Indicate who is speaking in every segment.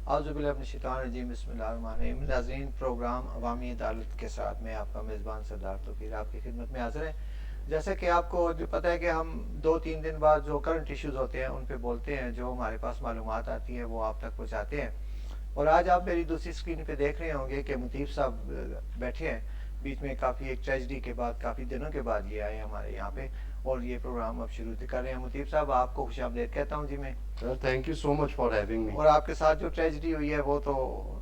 Speaker 1: اعوذ باللہ من الشیطان الرجیم، بسم اللہ الرحمن الرحیم۔ ناظرین، پروگرام عوامی عدالت کے ساتھ میں آپ کا میزبان سردار توقیر آپ کی خدمت میں حاضر ہے۔ جیسا کہ آپ کو پتہ ہے کہ ہم 2-3 دن بعد جو کرنٹ ایشوز ہوتے ہیں ان پہ بولتے ہیں، جو ہمارے پاس معلومات آتی ہیں وہ آپ تک پہنچاتے ہیں۔ اور آج آپ میری دوسری اسکرین پہ دیکھ رہے ہوں گے کہ مطیب صاحب بیٹھے ہیں بیچ میں، کافی ایک ٹریجڈی کے بعد کافی دنوں کے بعد یہ آئے ہمارے یہاں پہ، اور یہ پروگرام اب شروع کر رہے ہیں۔ مطیب صاحب آپ کو خوش آمدید کہتا ہوں جی میں۔
Speaker 2: Thank you so much for having me.
Speaker 1: اور آپ کے ساتھ جو ٹریجڈی ہوئی ہے وہ تو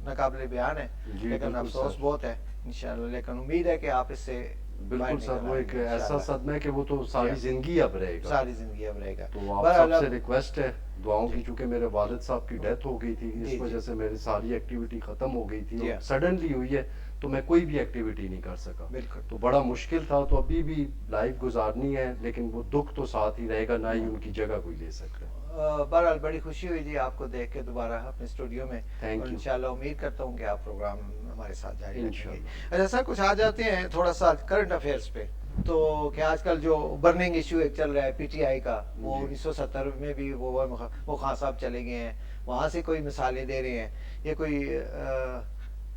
Speaker 1: ناقابل بیان ہے، لیکن افسوس بہت ہے انشاءاللہ، لیکن امید ہے کہ آپ اس سے
Speaker 2: بالکل سر، وہ ایک ایسا صدمہ ہے کہ وہ تو ساری زندگی اب رہے گا،
Speaker 1: ساری زندگی اب رہے گا۔
Speaker 2: تو آپ سب سے ریکویسٹ ہے دعاؤں کی، چونکہ میرے والد صاحب کی ڈیتھ ہو گئی تھی، اس وجہ سے میری ساری ایکٹیویٹی ختم ہو گئی تھی، سڈنلی ہوئی ہے تو میں کوئی بھی ایکٹیویٹی نہیں کر سکا، تو بڑا مشکل تھا۔ تو ابھی بھی لائف گزارنی ہے، لیکن وہ دکھ تو ساتھ ہی رہے گا، نہ ہی ان کی جگہ کوئی لے سکتا ہے۔
Speaker 1: بہرحال بڑی خوشی ہوئی جی آپ کو دیکھ کے دوبارہ اپنے اسٹوڈیو میں، اور انشاءاللہ امید کرتا ہوں کہ آپ پروگرام ہمارے ساتھ جاری رکھیں گے۔ اچھا سر، کچھ آ جاتے ہیں تھوڑا سا کرنٹ افیئرس پہ، تو کہ آج کل جو برننگ ایشو ایک چل رہا ہے پی ٹی آئی کا، وہ 1970 میں بھی وہ خان صاحب چلے گئے ہیں، وہاں سے کوئی مثالیں دے رہے ہیں، یہ کوئی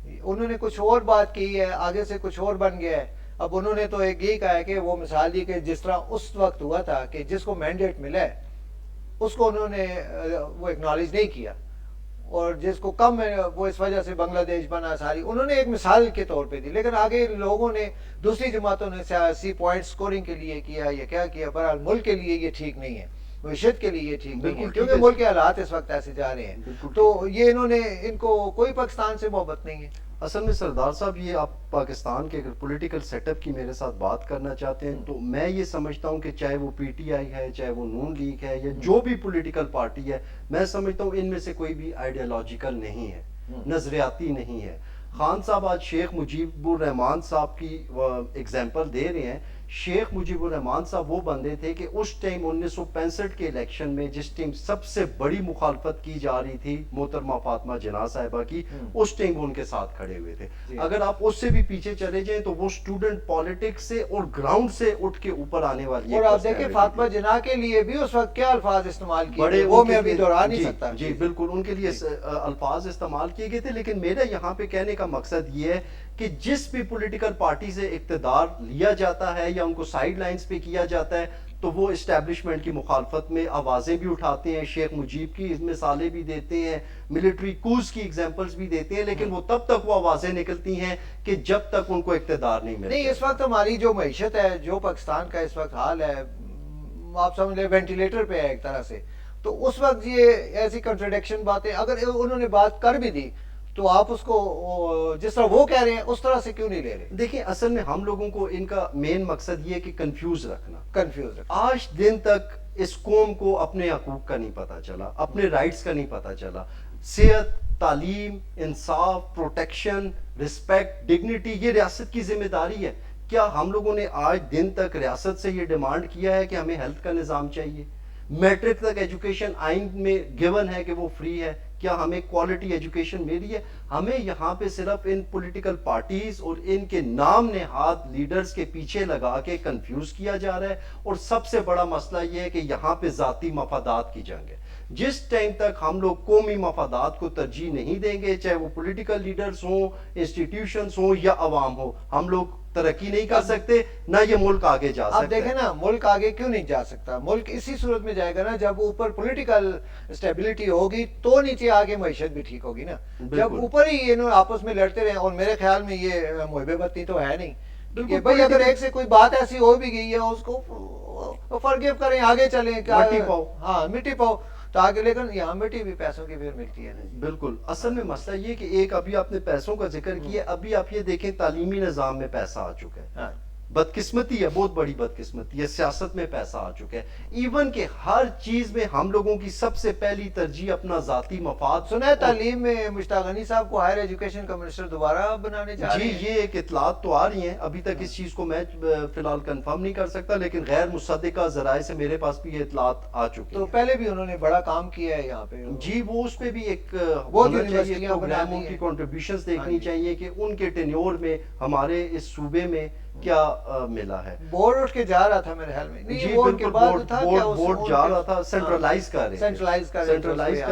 Speaker 1: انہوں نے کچھ اور بات کی ہے، آگے سے کچھ اور بن گیا ہے۔ اب انہوں نے تو ایک یہی کہا ہے کہ وہ مثال دی کہ جس طرح اس وقت ہوا تھا کہ جس کو مینڈیٹ ملا ہے اس کو انہوں نے وہ اکنالج نہیں کیا، اور جس کو کم ہے وہ اس وجہ سے بنگلہ دیش بنا ساری، انہوں نے ایک مثال کے طور پہ دی، لیکن آگے لوگوں نے دوسری جماعتوں نے سیاسی پوائنٹ سکورنگ کے لیے کیا یا کیا کیا۔ بہرحال ملک کے لیے یہ ٹھیک نہیں ہے، معیشت کے لیے یہ ٹھیک نہیں ہے، کیونکہ ملک کے حالات اس وقت ایسے جا رہے ہیں، تو یہ ان کو کوئی پاکستان سے محبت نہیں ہے۔
Speaker 2: اصل میں سردار صاحب، یہ آپ پاکستان کے اگر پولیٹیکل سیٹ اپ کی میرے ساتھ بات کرنا چاہتے ہیں تو میں یہ سمجھتا ہوں کہ چاہے وہ پی ٹی آئی ہے، چاہے وہ نون لیگ ہے، یا جو بھی پولیٹیکل پارٹی ہے، میں سمجھتا ہوں ان میں سے کوئی بھی آئیڈیالوجیکل نہیں ہے، نظریاتی نہیں ہے۔ خان صاحب آج شیخ مجیب الرحمان صاحب کی اگزامپل دے رہے ہیں۔ شیخ مجیب الرحمان صاحب وہ بندے تھے کہ اس ٹائم 1965 کے الیکشن میں جس ٹائم سب سے بڑی مخالفت کی جا رہی تھی محترمہ فاطمہ جناح صاحبہ کی، اس ٹائم وہ ان کے ساتھ کھڑے ہوئے تھے۔ اگر آپ اس سے بھی پیچھے چلے جائیں تو وہ اسٹوڈنٹ پالیٹکس سے اور گراؤنڈ سے اٹھ کے اوپر آنے والی،
Speaker 1: اور آپ دیکھیں فاطمہ جناح کے لیے بھی اس وقت کیا الفاظ استعمال کیے، وہ میں ابھی دہرا نہیں سکتا۔
Speaker 2: جی بالکل، ان کے لیے الفاظ استعمال کیے گئے تھے، لیکن میرا یہاں پہ کہنے کا مقصد یہ ہے کہ جس بھی پولیٹیکل پارٹی سے اقتدار لیا جاتا ہے یا ان کو سائیڈ لائنز پہ کیا جاتا ہے تو وہ اسٹیبلشمنٹ کی مخالفت میں آوازیں بھی اٹھاتے ہیں، شیخ مجیب کی مثالیں بھی دیتے ہیں، ملٹری کوز کی ایگزامپلز بھی دیتے ہیں، لیکن وہ تب تک وہ آوازیں نکلتی ہیں کہ جب تک ان کو اقتدار نہیں ملتا۔
Speaker 1: نہیں، اس وقت ہماری جو معیشت ہے، جو پاکستان کا اس وقت حال ہے، آپ سمجھ لیں وینٹیلیٹر پہ ہے ایک طرح سے، تو اس وقت یہ ایسی کنٹراڈکشن باتیں اگر انہوں نے بات کر بھی دی تو آپ اس کو جس طرح وہ کہہ رہے ہیں اس طرح سے کیوں نہیں لے رہے؟
Speaker 2: دیکھیں، اصل میں ہم لوگوں کو ان کا مین مقصد یہ ہے کہ کنفیوز رکھنا۔
Speaker 1: آج
Speaker 2: دن تک اس قوم کو اپنے حقوق کا نہیں پتا چلا، اپنے رائٹس کا نہیں پتا چلا۔ صحت، تعلیم، انصاف، پروٹیکشن، رسپیکٹ، ڈگنیٹی، یہ ریاست کی ذمہ داری ہے۔ کیا ہم لوگوں نے آج دن تک ریاست سے یہ ڈیمانڈ کیا ہے کہ ہمیں ہیلتھ کا نظام چاہیے؟ میٹرک تک ایجوکیشن آئین میں گیون ہے کہ وہ فری ہے، کیا ہمیں کوالٹی ایجوکیشن ملی ہے؟ ہمیں یہاں پہ صرف ان پولیٹیکل پارٹیز اور ان کے نام نہاد لیڈرز کے پیچھے لگا کے کنفیوز کیا جا رہا ہے، اور سب سے بڑا مسئلہ یہ ہے کہ یہاں پہ ذاتی مفادات کی جنگ ہے۔ جس ٹائم تک ہم لوگ قومی مفادات کو ترجیح نہیں دیں گے، چاہے وہ پولیٹیکل لیڈرز ہوں، انسٹیٹیوشنز ہوں یا عوام ہو، ہم لوگ ترقی نہیں کر سکتے، نہ یہ ملک آگے جا سکتا ہے۔
Speaker 1: اب دیکھیں نا، ملک آگے کیوں نہیں جا سکتا؟ ملک اسی صورت میں جائے گا نا جب اوپر پولیٹیکل اسٹیبلٹی ہوگی تو نیچے آگے معیشت بھی ٹھیک ہوگی نا۔ جب اوپر ہی آپس میں لڑتے رہے، اور میرے خیال میں یہ محب وطنی تو ہے نہیں کہ بھائی اگر ایک سے کوئی بات ایسی ہو بھی گئی ہے اس کو فرگیو کریں، آگے چلیں، ہاں مٹی پاؤ تو آگے، لیکن یہاں مٹی بھی پیسوں کی پھر ملتی ہے نا۔
Speaker 2: بالکل، اصل میں مسئلہ یہ کہ ایک ابھی آپ نے پیسوں کا ذکر کیا، ابھی آپ یہ دیکھیں تعلیمی نظام میں پیسہ آ چکا ہے، بدقسمتی ہے، بہت بڑی بدقسمتی ہے، سیاست میں پیسہ آ چکا ہے، ایون کہ ہر چیز میں ہم لوگوں کی سب سے پہلی ترجیح اپنا ذاتی مفاد۔
Speaker 1: سنا ہے تعلیم میں مشتاق غنی صاحب کو ہائر ایجوکیشن کا منسٹر دوبارہ بنانے جا رہے ہیں؟
Speaker 2: جی، یہ ایک اطلاعات تو آ رہی ہیں، ابھی تک اس چیز کو میں فی الحال کنفرم نہیں کر سکتا، لیکن غیر مصدقہ ذرائع سے میرے پاس بھی یہ اطلاعات آ چکی ہیں۔
Speaker 1: تو پہلے بھی انہوں نے بڑا کام کیا ہے یہاں پہ۔
Speaker 2: جی، وہ اس پہ بھی ایک ہونا چاہیے پروگرام، ان کی کنٹریبیوشنز دیکھنی چاہیے کہ ان کے ٹینیور میں ہمارے اس صوبے میں کیا ملا ہے.
Speaker 1: بورڈ اٹھ کے جا رہا تھا میرے خیال میں,
Speaker 2: جی بالکل, بورڈ جا رہا تھا, سینٹرلائز کر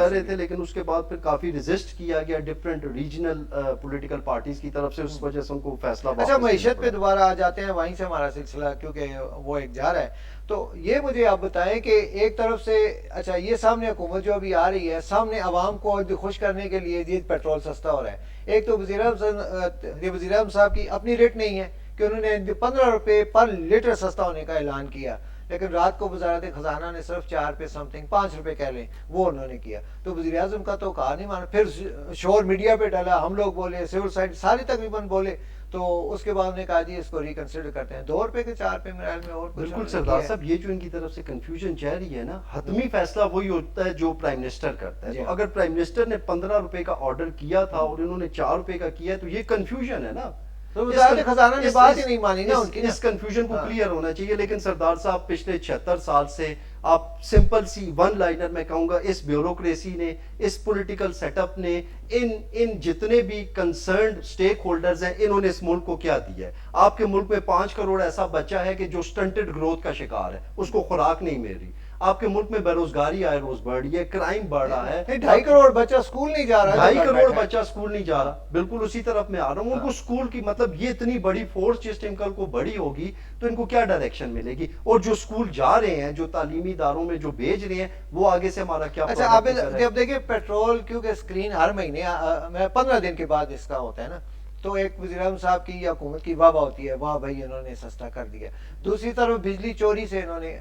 Speaker 2: رہے تھے, لیکن اس کے بعد پھر کافی ریزسٹ کیا گیا ڈفرینٹ ریجنل پولیٹیکل پارٹیز کی طرف سے, اس وجہ سے ان کو فیصلہ.
Speaker 1: اچھا معیشت پہ دوبارہ آ جاتے ہیں, وہیں سے ہمارا سلسلہ کیونکہ وہ ایک جا رہا ہے. تو یہ مجھے آپ بتائیں کہ ایک طرف سے اچھا یہ سامنے حکومت جو ابھی آ رہی ہے, سامنے عوام کو خوش کرنے کے لیے یہ پیٹرول سستا ہو رہا ہے. ایک تو وزیر اعظم صاحب کی اپنی ریٹ نہیں ہے کہ انہوں نے 15 روپے پر لیٹر سستا ہونے کا اعلان کیا, لیکن رات کو وزارت خزانہ نے صرف 4 پہ سم تھنگ 5 روپے کہہ لیں وہ انہوں نے کیا. تو وزیر اعظم کا تو کہا نہیں مانا, پھر شور میڈیا پہ ڈالا, ہم لوگ بولے, سول سائڈ ساری تقریباً بولے, تو اس کے بعد انہوں نے کہا جی اس کو ریکنسیڈر کرتے ہیں 2 روپے کے 4 پہ میرے حال میں. اور
Speaker 2: بالکل سردار صاحب, یہ جو ان کی طرف سے کنفیوژن چل رہی ہے نا, حتمی فیصلہ وہی ہوتا ہے جو پرائم منسٹر کرتا ہے. تو اگر پرائم منسٹر نے 15 روپے کا آرڈر کیا تھا اور انہوں نے 4 روپے کا کیا ہے, تو یہ کنفیوژن ہے نا.
Speaker 1: تو وزارت خزانہ نے بات ہی نہیں مانی نا ان کی.
Speaker 2: اس کنفیوژن کو کلیئر ہونا چاہیے. لیکن سردار صاحب پچھلے 76 سال سے آپ سمپل سی ون لائنر میں کہوں گا, اس بیوروکریسی نے, اس پولیٹیکل سیٹ اپ نے, ان جتنے بھی کنسرنڈ سٹیک ہولڈرز ہیں, انہوں نے اس ملک کو کیا دیا ہے. آپ کے ملک میں 5 کروڑ ایسا بچہ ہے کہ جو سٹنٹڈ گروتھ کا شکار ہے, اس کو خوراک نہیں مل رہی. آپ کے ملک میں بے روزگاری آئے روز بڑھ رہی ہے, کرائم بڑھ رہا ہے.
Speaker 1: 2.5 کروڑ بچہ اسکول نہیں جا رہا,
Speaker 2: 2.5 کروڑ بچہ اسکول نہیں جا رہا. بالکل اسی طرف میں آ رہا ہوں. ان کو اسکول کی مطلب یہ اتنی بڑی فورس جس ٹائم کل کو بڑی ہوگی تو ان کو کیا ڈائریکشن ملے گی, اور جو اسکول جا رہے ہیں, جو تعلیمی اداروں میں جو بھیج رہے ہیں, وہ آگے سے ہمارا کیا.
Speaker 1: اچھا اب دیکھیں پیٹرول کیونکہ اسکرین ہر مہینے 15 دن کے بعد اس کا ہوتا ہے نا, تو ایک وزیر اعظم صاحب کی یا حکومت کی واہ ہوتی ہے, واہ بھائی انہوں نے سستا کر دیا. دوسری طرف بجلی چوری سے انہوں نے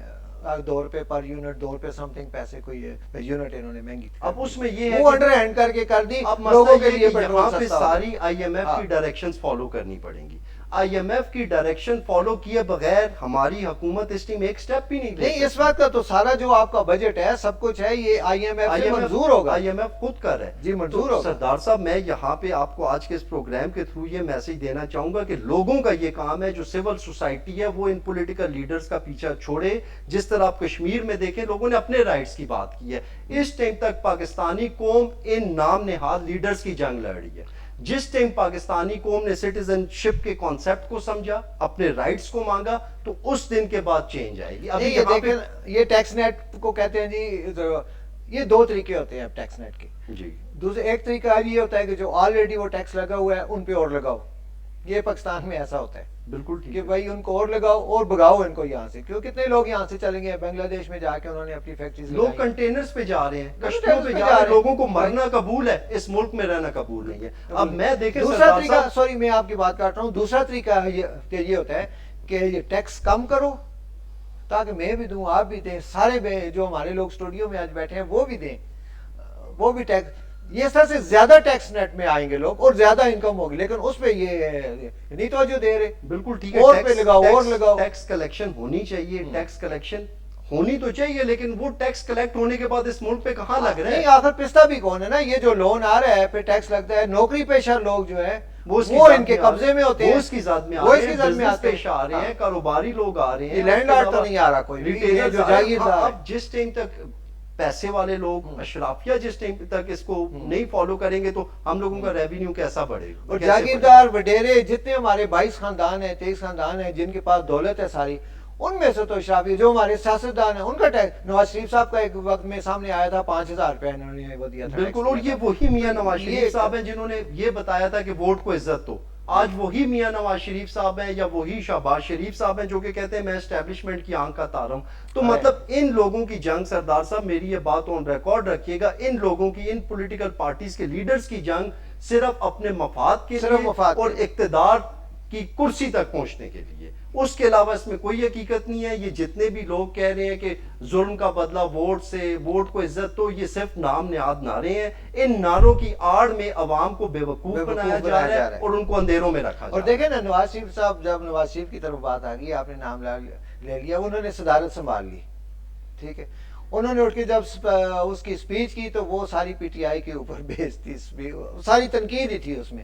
Speaker 1: 2 روپے پر یونٹ, 2 روپے سم تھنگ پیسے کوئی یونٹ انہوں نے مہنگی.
Speaker 2: اب اس میں یہ ہے
Speaker 1: وہ انڈر ہینڈ کر کے کر دی لوگوں کے لیے.
Speaker 2: یہاں پہ ساری آئی ایم ایف کی ڈائریکشنز فالو کرنی پڑیں گی. آئی ایم ایف کی ڈائریکشن فالو کیے بغیر ہماری حکومت اس ٹیم ایک سٹیپ بھی نہیں لے سکتی.
Speaker 1: اس بات کا تو سارا جو آپ کا بجٹ ہے سب کچھ ہے یہ آئی ایم ایف سے منظور ہوگا.
Speaker 2: آئی ایم ایف خود کر ہے
Speaker 1: جی منظور ہوگا.
Speaker 2: سردار صاحب میں یہاں پہ آپ کو آج کے اس پروگرام کے تھرو یہ میسج دینا چاہوں گا کہ لوگوں کا یہ کام ہے, جو سول سوسائٹی ہے, وہ ان پولیٹیکل لیڈرز کا پیچھا چھوڑے. جس طرح آپ کشمیر میں دیکھیں لوگوں نے اپنے رائٹس کی بات کی ہے. اس ٹائم تک پاکستانی قوم ان نام نہاد لیڈرز کی جنگ لڑ رہی ہے. جس ٹائم پاکستانی قوم نے سٹیزن شپ کے کانسیپٹ کو سمجھا, اپنے رائٹس کو مانگا, تو اس دن کے بعد چینج آئے گی.
Speaker 1: ابھی یہ ٹیکس نیٹ کو کہتے ہیں جی, یہ 2 طریقے ہوتے ہیں ٹیکس نیٹ کے.
Speaker 2: جی
Speaker 1: ایک طریقہ یہ ہوتا ہے کہ جو آلریڈی وہ ٹیکس لگا ہوا ہے ان پہ اور لگاؤ. یہ پاکستان میں ایسا ہوتا ہے
Speaker 2: بالکل
Speaker 1: کہ بھائی ان کو اور لگاؤ اور بھگاؤ ان کو یہاں سے. کیوں کتنے لوگ یہاں سے چلیں گے بنگلہ دیش میں جا کے انہوں نے اپنی فیکٹریز,
Speaker 2: لوگ کنٹینرز پہ جا رہے ہیں, کشتیوں پہ جا رہے ہیں. لوگوں کو مرنا قبول ہے, اس ملک میں رہنا قبول نہیں ہے. اب میں دیکھیں
Speaker 1: دوسرا طریقہ, سوری میں آپ کی بات کاٹ رہا ہوں, دوسرا طریقہ یہ ہوتا ہے کہ یہ ٹیکس کم کرو تاکہ میں بھی دوں, آپ بھی دیں, سارے جو ہمارے لوگ اسٹوڈیو میں آج بیٹھے ہیں وہ بھی دیں, وہ بھی ٹیکس. یہ اس طرح سے زیادہ ٹیکس نیٹ میں آئیں گے لوگ اور زیادہ انکم ہوگی, لیکن اس پہ یہ نہیں توجہ دے رہے.
Speaker 2: بالکل ٹھیک ہے,
Speaker 1: اور پہ لگاؤ اور لگاؤ.
Speaker 2: ٹیکس کلیکشن ہونی چاہیے, ٹیکس کلیکشن ہونی تو چاہیے, لیکن وہ ٹیکس کلیکٹ ہونے کے بعد اس ملک پہ کہاں لگ رہے ہیں؟
Speaker 1: نہیں آخر پستہ بھی کون ہے نا, یہ جو لون آ رہا ہے پہ ٹیکس لگتا ہے. نوکری پیشہ لوگ جو ہے وہ ان کے قبضے میں ہوتے ہیں,
Speaker 2: وہ اس کی ذات میں آ رہے ہیں, بزنس پیش آ رہے ہیں, کاروباری لوگ آ رہے ہیں.
Speaker 1: لینڈ لارڈ تو نہیں آ رہا کوئی,
Speaker 2: ریٹیلر
Speaker 1: جو جاگیردار.
Speaker 2: اب جس ٹائم تک پیسے والے لوگ, اشرافیہ جس ٹائم تک اس کو نہیں فالو کریں گے تو ہم لوگوں کا ریونیو کیسا بڑھے گا؟
Speaker 1: اور جاگیردار وڈیرے جتنے ہمارے 22 خاندان ہیں, 23 خاندان ہیں جن کے پاس دولت ہے ساری, ان میں سے تو اشرافی جو ہمارے سیاستدان ہیں ان کا ٹیکس. نواز شریف صاحب کا ایک وقت میں سامنے آیا تھا 5000 روپے انہوں نے وہ دیا تھا.
Speaker 2: بالکل, اور یہ وہی میاں نواز شریف صاحب ہیں جنہوں نے یہ بتایا تھا کہ ووٹ کو عزت دو. آج وہی میاں نواز شریف صاحب ہیں یا وہی شہباز شریف صاحب ہیں جو کہ کہتے ہیں میں اسٹیبلشمنٹ کی آنکھ کا تارا ہوں. تو مطلب ان لوگوں کی جنگ, سردار صاحب میری یہ بات آن ریکارڈ رکھیے گا, ان لوگوں کی, ان پولیٹیکل پارٹیز کے لیڈرز کی جنگ صرف اپنے مفاد کے لیے اور اقتدار کی کرسی تک پہنچنے کے لیے. اس کے علاوہ اس میں کوئی حقیقت نہیں ہے. یہ جتنے بھی لوگ کہہ رہے ہیں کہ ظلم کا بدلہ ووٹ سے, ووٹ کو عزت, تو یہ صرف نام نہاد نعرے ہیں. ان نعروں کی آڑ میں عوام کو بے وقوف بنایا جا رہا ہے اور ان کو اندھیروں میں رکھا جا رہا ہے.
Speaker 1: اور دیکھیں نا نواز شریف صاحب, جب نواز شریف کی طرف بات آ گئی, آپ نے نام لے لیا, انہوں نے صدارت سنبھال لی, ٹھیک ہے, انہوں نے اٹھ کے جب اس کی اسپیچ کی تو وہ ساری پی ٹی آئی کے اوپر بیس تھی, ساری تنقید ہی تھی اس میں.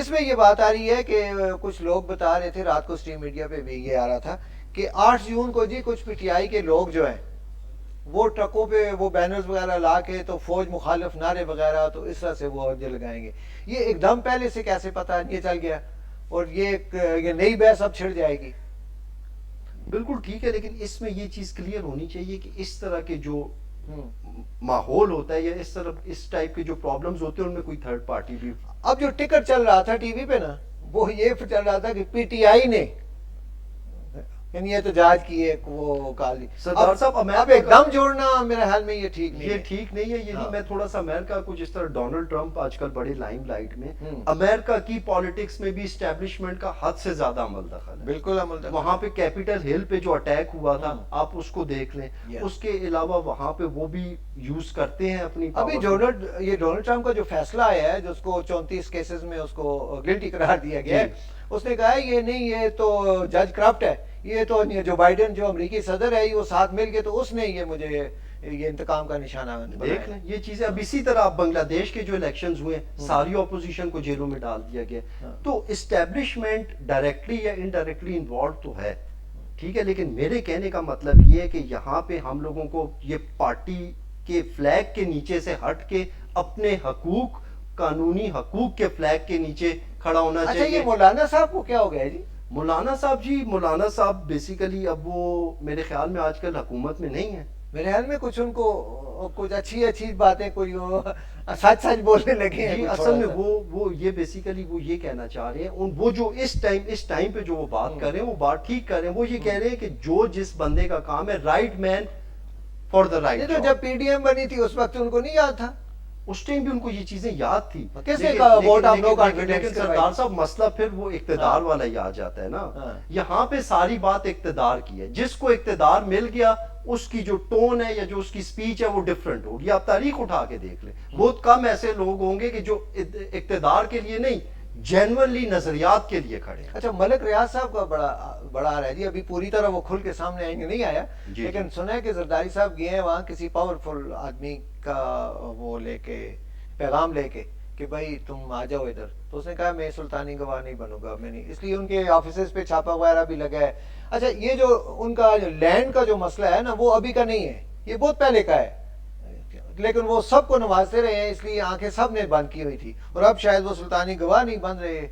Speaker 1: اس میں یہ بات آ رہی ہے کہ کچھ لوگ بتا رہے تھے رات کو اسٹریم میڈیا پہ بھی یہ آ رہا تھا کہ 8 جون کو جی کچھ پی ٹی آئی کے لوگ جو ہیں وہ ٹرکوں پہ وہ بینرز وغیرہ لا کے تو فوج مخالف نعرے وغیرہ تو اس طرح سے وہ لگائیں گے. یہ ایک دم پہلے سے کیسے پتا یہ چل گیا اور یہ نئی بحث اب چھڑ جائے گی؟
Speaker 2: بالکل ٹھیک ہے، لیکن اس میں یہ چیز کلیئر ہونی چاہیے کہ اس طرح کے جو ماحول ہوتا ہے یا اس ٹائپ کے جو پرابلمز ہوتے ہیں ان میں کوئی تھرڈ پارٹی بھی.
Speaker 1: اب جو ٹکٹ چل رہا تھا ٹی وی پہ نا وہ یہ چل رہا تھا کہ پی ٹی آئی نے یعنی احتجاج کی ایک وہ کالی.
Speaker 2: سردار صاحب
Speaker 1: اب ایک دم جوڑنا میرے خیال میں یہ ٹھیک نہیں ہے.
Speaker 2: یہ ٹھیک نہیں ہے. یعنی میں تھوڑا سا امریکہ کو جس طرح ڈونلڈ ٹرمپ آج کل بڑے لائم لائٹ میں، امریکہ کی پالیٹکس میں بھی اسٹیبلشمنٹ کا حد سے زیادہ عمل دخل ہے.
Speaker 1: بالکل عمل دخل.
Speaker 2: وہاں پہ کیپٹل ہل پہ جو اٹیک ہوا تھا آپ اس کو دیکھ لیں. اس کے علاوہ وہاں پہ وہ بھی یوز کرتے ہیں اپنی.
Speaker 1: ابھی ڈونلڈ ٹرمپ کا جو فیصلہ آیا ہے جو اس کو 34 کیسز میں اس کو گلٹی قرار دیا گیا ہے، اس نے کہا ہے یہ نہیں یہ تو جج کرپٹ ہے، یہ تو جو بائیڈن جو امریکی صدر ہے وہ ساتھ مل کے تو اس نے یہ مجھے یہ انتقام کا نشانہ
Speaker 2: دیکھ لیں. یہ چیزیں اب اسی طرح بنگلہ دیش کے جو الیکشنز ہوئے ساری اپوزیشن کو جیلوں میں ڈال دیا گیا. تو اسٹیبلشمنٹ ڈائریکٹلی یا انڈائریکٹلی انوالو تو ہے، ٹھیک ہے، لیکن میرے کہنے کا مطلب یہ ہے کہ یہاں پہ ہم لوگوں کو یہ پارٹی کے فلیگ کے نیچے سے ہٹ کے اپنے حقوق، قانونی حقوق کے فلیگ کے نیچے کھڑا ہونا چاہیے.
Speaker 1: اچھا یہ مولانا صاحب کو کیا ہو گیا جی؟
Speaker 2: مولانا صاحب بیسیکلی اب وہ میرے خیال میں آج کل حکومت میں نہیں ہے.
Speaker 1: میرے خیال میں کچھ ان کو کچھ اچھی باتیں کوئی سچ بولنے لگے ہیں.
Speaker 2: اصل میں وہ یہ بیسیکلی وہ یہ کہنا چاہ رہے ہیں، وہ جو اس ٹائم پہ جو وہ بات کر رہے ہیں وہ بات ٹھیک کر رہے ہیں. وہ یہ کہہ رہے ہیں کہ جو جس بندے کا کام ہے right man for the right.
Speaker 1: جب پی ڈی ایم بنی تھی اس وقت ان کو نہیں یاد تھا؟
Speaker 2: اس ٹائم بھی ان کو یہ چیزیں یاد تھی.
Speaker 1: لیکن
Speaker 2: سردار صاحب مسئلہ پھر وہ اقتدار والا ہی آ جاتا ہے نا. یہاں پہ ساری بات اقتدار کی ہے. جس کو اقتدار مل گیا اس کی جو ٹون ہے یا جو اس کی سپیچ ہے وہ ڈیفرنٹ ہوگی. آپ تاریخ اٹھا کے دیکھ لیں، بہت کم ایسے لوگ ہوں گے کہ جو اقتدار کے لیے نہیں جینورلی نظریات کے لیے کھڑے ہیں.
Speaker 1: اچھا ملک ریاض صاحب کا بڑا آ رہا ہے جی. ابھی پوری طرح وہ کھل کے سامنے آئیں گے نہیں آیا، لیکن سنا ہے کہ زرداری صاحب گئے ہیں وہاں کسی پاورفل آدمی کا وہ لے کے پیغام لے کے کہ بھائی تم آ جاؤ ادھر. تو اس نے کہا میں سلطانی گواہ نہیں بنوں گا، میں نہیں. اس لیے ان کے آفیسز پہ چھاپا وغیرہ بھی لگا ہے. اچھا یہ جو ان کا لینڈ کا جو مسئلہ ہے نا وہ ابھی کا نہیں ہے، یہ بہت پہلے کا ہے، لیکن وہ سب کو نوازتے رہے ہیں اس لیے آنکھیں سب نے بند کی ہوئی تھی. اور اب شاید وہ سلطانی گواہ نہیں بن رہے.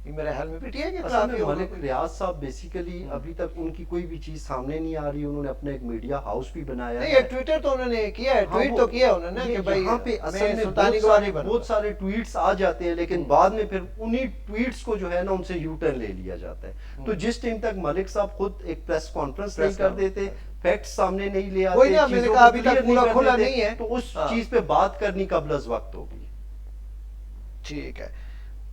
Speaker 1: یہ میرے حل میں پیٹی ہے کہ
Speaker 2: ملک ریاض صاحب بیسیکلی ابھی تک ان کی کوئی بھی چیز سامنے نہیں آ رہی. انہوں نے اپنا ایک میڈیا ہاؤس بھی بنایا ہے.
Speaker 1: نہیں ٹویٹر تو انہوں نے کیا ہے، ٹویٹ تو کیا انہوں نے کہ بھائی
Speaker 2: یہاں پہ اصل میں بہت سارے ٹویٹس آ جاتے ہیں لیکن بعد میں پھر انہی ٹویٹس کو جو ہے نا ان سے یو ٹرن لے لیا جاتا ہے. تو جس ٹائم تک ملک صاحب خود ایک پریس کانفرنس نہیں کر دیتے، فیکٹس سامنے نہیں لے آتے، چیزوں کو کلیئر نہیں کر دیتے، تو اس چیز پہ بات کرنی قبل از وقت ہوگی.
Speaker 1: ٹھیک ہے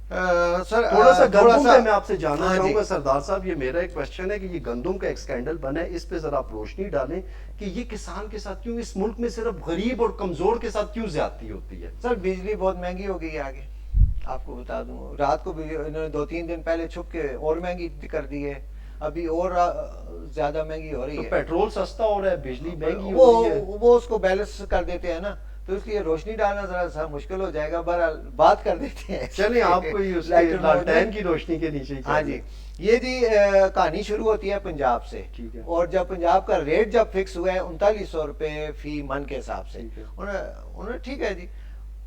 Speaker 2: سر. تھوڑا سا گندم پہ میں آپ سے جاننا چاہوں گا سردار صاحب. یہ میرا ایک کوشچن ہے کہ یہ گندم کا ایک سکینڈل بنا ہے، اس پہ ذرا آپ روشنی ڈالیں کہ یہ کسان کے ساتھ کیوں، اس ملک میں صرف غریب اور کمزور کے ساتھ کیوں زیادتی ہوتی ہے؟
Speaker 1: سر بجلی بہت مہنگی ہو گئی ہے آگے. آپ کو بتا دوں رات کو بھی انہوں نے 2-3 دن پہلے چھپ کے اور مہنگی کر دی ہے، ابھی اور زیادہ مہنگی ہو رہی ہے.
Speaker 2: پیٹرول سستا ہو رہا ہے، بجلی مہنگی ہو رہی ہے.
Speaker 1: وہ اس کو بیلنس کر دیتے ہیں نا، تو اس لیے روشنی ڈالنا ذرا سا مشکل ہو جائے گا. بہرحال بات کر دیتے ہیں.
Speaker 2: چلیں آپ کو لالٹین کی روشنی کے نیچے.
Speaker 1: ہاں جی یہ جی کہانی شروع ہوتی ہے پنجاب سے. اور جب پنجاب کا ریٹ جب فکس ہوا ہے 3900 روپے فی من کے حساب سے، انہوں نے ٹھیک ہے جی.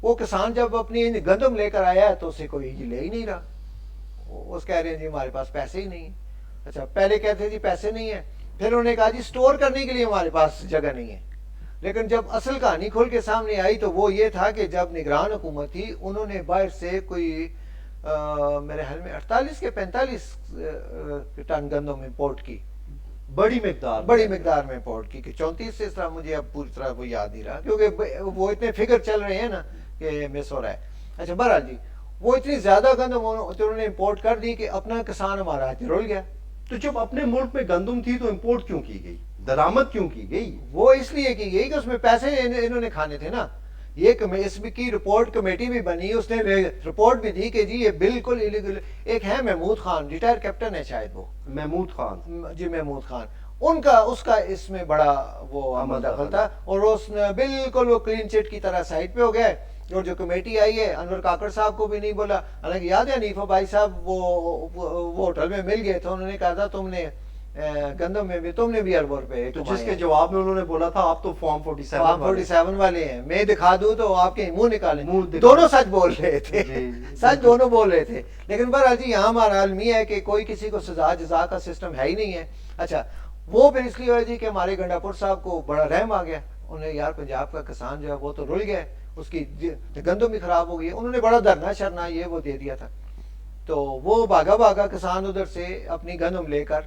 Speaker 1: وہ کسان جب اپنی گندم لے کر آیا ہے تو اسے کوئی لے ہی نہیں رہا. اس کہہ رہے ہیں جی ہمارے پاس پیسے ہی نہیں ہیں. اچھا پہلے کہتے جی پیسے نہیں ہیں، پھر انہوں نے کہا جی سٹور کرنے کے لیے ہمارے پاس جگہ نہیں ہے. لیکن جب اصل کہانی کھول کے سامنے آئی تو وہ یہ تھا کہ جب نگران حکومت تھی انہوں نے باہر سے کوئی میرے خیال میں 48 کے 45 ٹن گندم امپورٹ کی.
Speaker 2: بڑی
Speaker 1: مقدار میں امپورٹ کی کہ 34 سے اس طرح مجھے اب پوری طرح وہ یاد نہیں رہا کیونکہ وہ اتنے فگر چل رہے ہیں نا کہ مس ہو رہا ہے. اچھا بہرحال جی وہ اتنی زیادہ گندم انہوں نے امپورٹ کر دی کہ اپنا کسان ہمارا ہاتھ رول گیا.
Speaker 2: تو جب اپنے ملک میں گندم تھی تو امپورٹ کیوں کی گئی، درآمد کیوں کی گئی؟
Speaker 1: وہ اس لیے کی گئی کہ اس میں پیسے انہوں نے کھانے تھے نا. یہ اس کی رپورٹ کمیٹی بھی بنی، اس نے رپورٹ بھی دی کہ جی یہ بالکل ایلیگل. ایک ہے محمود خان، ریٹائر کیپٹن ہے شاید وہ
Speaker 2: محمود خان،
Speaker 1: اس کا اس میں بڑا وہ عمل دخل تھا. اور اس نے بالکل وہ کلین چٹ کی طرح سائڈ پہ ہو گئے. اور جو کمیٹی آئی ہے انور کاکڑ صاحب کو بھی نہیں بولا. حالانکہ یاد ہے حنیفہ بھائی صاحب وہ ہوٹل میں مل گئے تھے, انہوں نے کہا تھا تم نے گندم میں بھی تم نے بھی اربوں روپے,
Speaker 2: تو جس کے جواب میں انہوں نے بولا تھا آپ تو فارم
Speaker 1: 47 والے ہیں, میں دکھا دوں تو آپ کے منہ نکالیں. دونوں سچ بول رہے تھے, سچ دونوں بول رہے تھے. لیکن بہرحال جی یہاں ہمارا حال یہ ہے کہ کوئی کسی کو سزا جزا کا سسٹم ہے ہی نہیں ہے. اچھا وہ پھر اس لیے ہوا جی کہ ہمارے گنڈا پور صاحب کو بڑا رحم آ گیا, انہیں یار پنجاب کا کسان جو ہے وہ تو رل گیا, اس کی گندم بھی خراب ہو گئی, انہوں نے بڑا دھرنا شرنا یہ وہ دے دیا تھا. تو وہ بھاگا بھاگا کسان ادھر سے اپنی گندم لے کر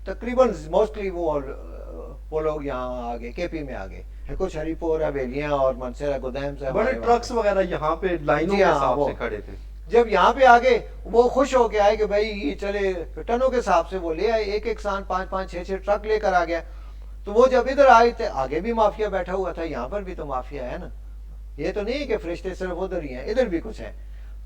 Speaker 1: تقریباً موسٹلی وہ لوگ یہاں آگے کے پی میں آگے, کچھ ہری پور حویلیاں اور منصیرہ گودیم سے
Speaker 2: بڑے ٹرکس وغیرہ یہاں پہ لائنوں کے حساب سے کھڑے تھے.
Speaker 1: جب یہاں پہ آگے وہ خوش ہو کے آئے کہ بھائی یہ چلے ٹنوں کے حساب سے وہ لے آئے, ایک کسان 5-5-6 ٹرک لے کر آ گیا. تو وہ جب ادھر آئے تھے آگے بھی مافیا بیٹھا ہوا تھا, یہاں پر بھی تو مافیا ہے نا, یہ تو نہیں کہ فرشتے صرف ادھر ہی ہیں, ادھر بھی کچھ ہیں.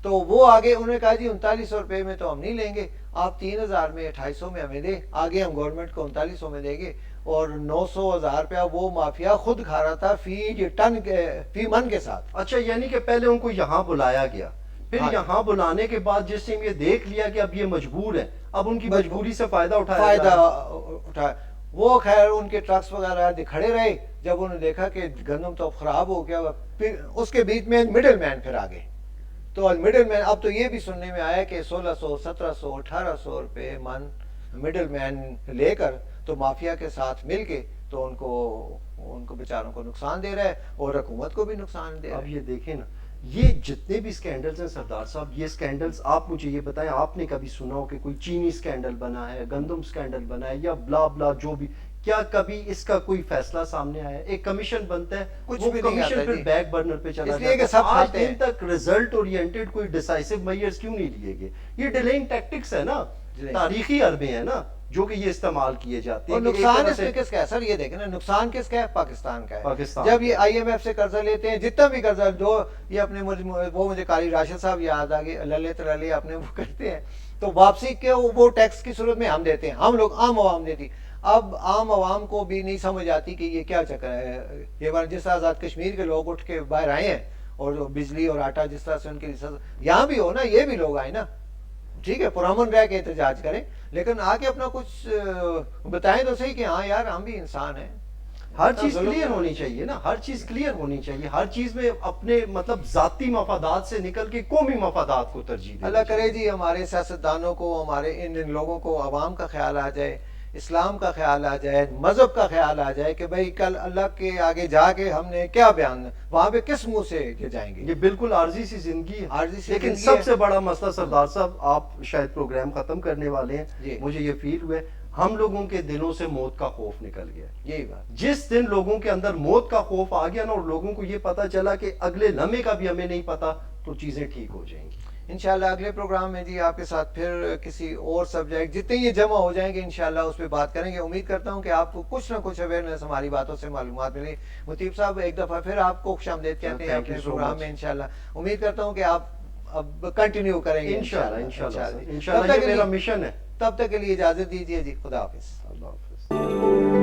Speaker 1: تو وہ آگے انہوں نے کہا جی 3900 روپے میں تو ہم نہیں لیں گے, آپ 3000 میں 2800 میں ہمیں دیں, آگے ہم گورنمنٹ کو 3900 میں دیں گے. اور 900,000 روپیہ وہ مافیا خود کھا رہا تھا فی من کے ساتھ.
Speaker 2: اچھا یعنی کہ پہلے ان کو یہاں بلایا گیا, پھر یہاں بلانے کے بعد جس ٹائم یہ دیکھ لیا کہ اب یہ مجبور ہے, اب ان کی مجبوری سے فائدہ
Speaker 1: اٹھایا. وہ خیر ان کے ٹرکس وغیرہ کھڑے رہے, جب انہوں نے دیکھا کہ گندم تو خراب ہو گیا, پھر اس کے بیچ میں مڈل مین پھر آ گئے. تو مڈل مین اب تو یہ بھی سننے میں آیا کہ 1600 1700 1800 روپے من مڈل مین لے کر تو مافیا کے ساتھ مل کے تو ان کو بیچاروں کو نقصان دے رہا ہے اور حکومت کو بھی نقصان دے رہا ہے.
Speaker 2: اب یہ دیکھیں نا, یہ جتنے بھی سکینڈلز ہیں سردار صاحب, یہ سکینڈلز آپ مجھے یہ بتائیں, آپ نے کبھی سنا ہو کہ کوئی چینی سکینڈل بنا ہے, گندم سکینڈل بنا ہے یا بلا بلا جو بھی, کیا کبھی اس کا کوئی فیصلہ سامنے آیا؟ ایک کمیشن بنتا ہے,
Speaker 1: کچھ
Speaker 2: وہ
Speaker 1: بھی نہیں
Speaker 2: کمیشن
Speaker 1: آتا
Speaker 2: پھر
Speaker 1: جی,
Speaker 2: بیک برنر پہ چلا
Speaker 1: اس لیے کہ
Speaker 2: جاتا ہے.
Speaker 1: سب
Speaker 2: آج
Speaker 1: کھاتے
Speaker 2: دن
Speaker 1: ہیں.
Speaker 2: تک ریزلٹ اورینٹڈ کوئی ڈیسائسو میئرز کیوں نہیں لیے گئے؟ یہ ڈیلیئنگ ٹیکٹکس ہے نا, تاریخی حربیں ہیں نا جو کہ یہ استعمال کیے جاتے ہیں.
Speaker 1: اور نقصان اس میں کس کا ہے سر, یہ دیکھیں نا, نقصان کس کا ہے؟ پاکستان کا ہے. جب یہ آئی ایم ایف سے قرضہ لیتے ہیں, جتنا بھی قرضہ جو یہ اپنے وہ مجھے قاری راشد صاحب یاد آ گئے, اللہ تعالی اپنے وہ کرتے ہیں, تو واپسی کے وہ ٹیکس کی صورت میں ہم دیتے ہیں, ہم لوگ عام عوام دیتی. اب عام عوام کو بھی نہیں سمجھ آتی کہ یہ کیا چکر ہے. یہ بار جس طرح آزاد کشمیر کے لوگ اٹھ کے باہر آئے ہیں, اور جو بجلی اور آٹا جس طرح سے ان کی یہاں بھی ہو نا, یہ بھی لوگ آئے نا, ٹھیک ہے پرامن رہ کے احتجاج کریں, لیکن آ کے اپنا کچھ بتائیں تو صحیح کہ ہاں یار ہم بھی انسان ہیں.
Speaker 2: ہر چیز کلیئر ہونی چاہیے نا, ہر چیز کلیئر ہونی چاہیے, ہر چیز میں اپنے مطلب ذاتی مفادات سے نکل کے قومی مفادات کو ترجیح دیں.
Speaker 1: اللہ کرے جی ہمارے سیاستدانوں کو, ہمارے ان لوگوں کو عوام کا خیال آ جائے, اسلام کا خیال آ جائے, مذہب کا خیال آ جائے کہ بھئی کل اللہ کے آگے جا کے ہم نے کیا بیان, وہاں پہ کس منہ سے جائیں گے.
Speaker 2: یہ بالکل عارضی سی زندگی ہے.
Speaker 1: عارضی سی
Speaker 2: لیکن
Speaker 1: زندگی
Speaker 2: سب
Speaker 1: ہے.
Speaker 2: سے بڑا مسئلہ سردار صاحب, آپ شاید پروگرام ختم کرنے والے ہیں,
Speaker 1: جی.
Speaker 2: مجھے یہ فیل ہوا ہے ہم لوگوں کے دلوں سے موت کا خوف نکل گیا.
Speaker 1: یہی بات,
Speaker 2: جس دن لوگوں کے اندر موت کا خوف آ گیا نا, اور لوگوں کو یہ پتا چلا کہ اگلے لمحے کا بھی ہمیں نہیں پتا, تو چیزیں ٹھیک ہو جائیں گی.
Speaker 1: انشاءاللہ اگلے پروگرام میں جی آپ کے ساتھ پھر کسی اور سبجیکٹ جتنے یہ جمع ہو جائیں گے انشاءاللہ اس پہ بات کریں گے. امید کرتا ہوں کہ آپ کو کچھ نہ کچھ اویئرنیس ہماری باتوں سے معلومات ملے. مطیب صاحب ایک دفعہ پھر آپ کو خوش آمدید کہتے ہیں اپنے پروگرام میں انشاءاللہ. امید کرتا ہوں کہ آپ اب کنٹینیو کریں گے
Speaker 2: انشاءاللہ. یہ میرا مشن ہے.
Speaker 1: تب تک کے لیے اجازت دیجیے جی, خدا حافظ.
Speaker 2: اللہ حافظ.